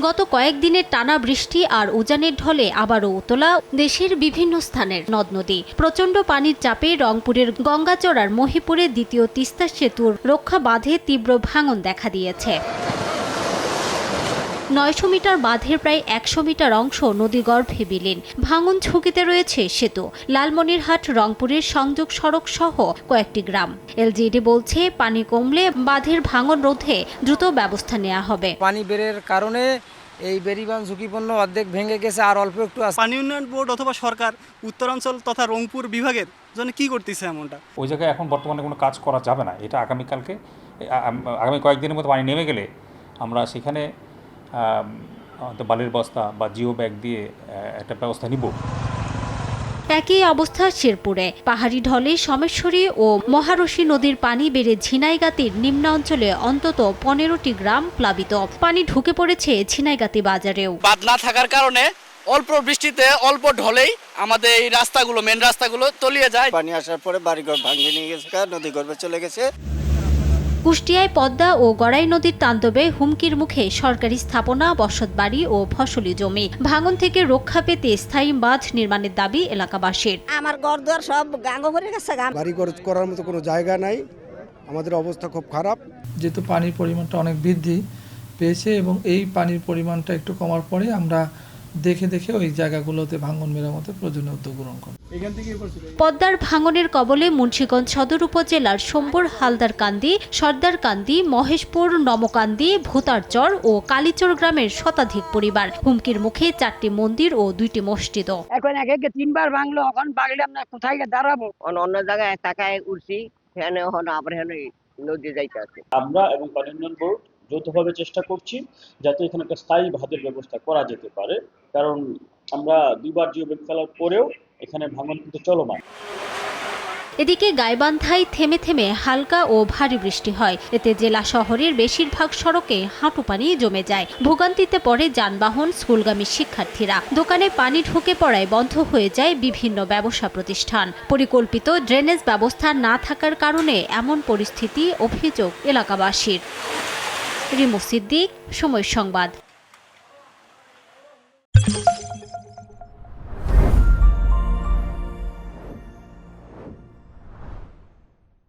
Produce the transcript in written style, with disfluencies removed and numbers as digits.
গত কয়েকদিনের টানা বৃষ্টি আর উজানের ঢলে আবারও উতলা দেশের বিভিন্ন স্থানের নদ নদী। প্রচণ্ড পানির চাপে রংপুরের গঙ্গাচড়ার মহিপুরের দ্বিতীয় তিস্তা সেতুর রক্ষা বাঁধে তীব্র ভাঙন দেখা দিয়েছে। ৯০০ মিটার বাঁধের প্রায় ১০০ মিটার অংশ নদীগর্ভে বিলীন। ভাঙন ঝুঁকিতে রয়েছে সেতু, লালমনিরহাট রংপুরের সংযোগ সড়ক সহ কয়েকটি গ্রাম। এলজিইডি বলছে পানি কমলে বাঁধের ভাঙন রোধে দ্রুত ব্যবস্থা নেওয়া হবে। পানি বেড়ের কারণে এই বেড়িবাঁধ ঝুঁকিপূর্ণ অর্ধেক ভেঙে গেছে, আর অল্প একটু আছে। পানি উন্নয়ন বোর্ড অথবা সরকার উত্তরাঞ্চল তথা রংপুর বিভাগের জন্য কি করতেছে এমনটা? ওই জায়গায় এখন বর্তমানে কোনো কাজ করা যাবে না। এটা আগামী কয়েকদিনের মধ্যে পানি নেমে গেলে আমরা সেখানে বালির বস্তা বা জিও ব্যাগ দিয়ে একটা ব্যবস্থা নিব। একই অবস্থা শেরপুরে। পাহাড়ি ঢলে সোমেশ্বরী ও মহারশী নদীর পানি বেড়ে ঝিনাইগাতির নিম্নাঞ্চলে অন্তত ১৫টি গ্রাম প্লাবিত। পানি ঢুকে পড়েছে ঝিনাইগাতি বাজারেও। বাঁধ না থাকার কারণে অল্প বৃষ্টিতে অল্প ঢলেই আমাদের এই রাস্তাগুলো, মেন রাস্তাগুলো তলিয়ে যায়। পানি আসার পরে বাড়িঘর ভাঙিয়ে নিয়ে গেছে, নদী গর্ভে চলে গেছে। কুষ্টিয়ায় পদ্মা ও গড়াই নদীর তাণ্ডবে হুমকির মুখে সরকারি স্থাপনা, বসতবাড়ি ও ফসলি জমি। ভাঙন থেকে রক্ষা পেতে স্থায়ী বাঁধ নির্মাণের দাবি এলাকাবাসীর। আমার ঘরদুয়ার সব গাঙ্গ ভরে গেছে। বাড়িঘর করার মতো কোনো জায়গা নাই, আমাদের অবস্থা খুব খারাপ। যেহেতু পানির পরিমাণটা অনেক বৃদ্ধি পেয়েছে এবং এই পানির পরিমাণটা একটু কমার পরে আমরা দেখে ওই জায়গাগুলোতে ভাঙন মেরামতের প্রয়োজনীয় উদ্যোগ গ্রহণ করব। পদ্মার ভাঙনের কবলে মুন্সিগঞ্জ সদর উপজেলার শম্ভর হালদারকান্দি, সর্দারকান্দি, মহেশপুর, নমকান্দি, ভূতারচর ও কালীচর গ্রামের শতাধিক পরিবার। হুমকির মুখে 4টি মন্দির ও 2টি মসজিদও। এখন একে 3বার ভাঙলো, এখন ভাঙলে আমরা কোথায় দাঁড়াবো? অন্য জায়গায় তাকায় উঠছি, এখানে আবার নদী যাইতে আছে। আমরা এবং পানি উন্নয়ন বোর্ড যৌথভাবে চেষ্টা করছি যাতে এখানে একটা স্থায়ী বাঁধের ব্যবস্থা করা যেতে পারে, কারণ আমরা 2বার জিও ব্যাগ ফেলার পরেও এখানে ভাঙন কিন্তু চলমান। এদিকে গাইবান্ধায় থেমে থেমে হালকা ও ভারী বৃষ্টি হয়। এতে জেলা শহরের বেশিরভাগ সড়কে হাঁটু পানি জমে যায়। ভোগান্তিতে পড়ে যানবাহন, স্কুলগামী শিক্ষার্থীরা। দোকানে পানি ঢুকে পড়ায় বন্ধ হয়ে যায় বিভিন্ন ব্যবসা প্রতিষ্ঠান। পরিকল্পিত ড্রেনেজ ব্যবস্থা না থাকার কারণে এমন পরিস্থিতি, অভিযোগ এলাকাবাসীর। রিমু সিদ্দিক, সময় সংবাদ।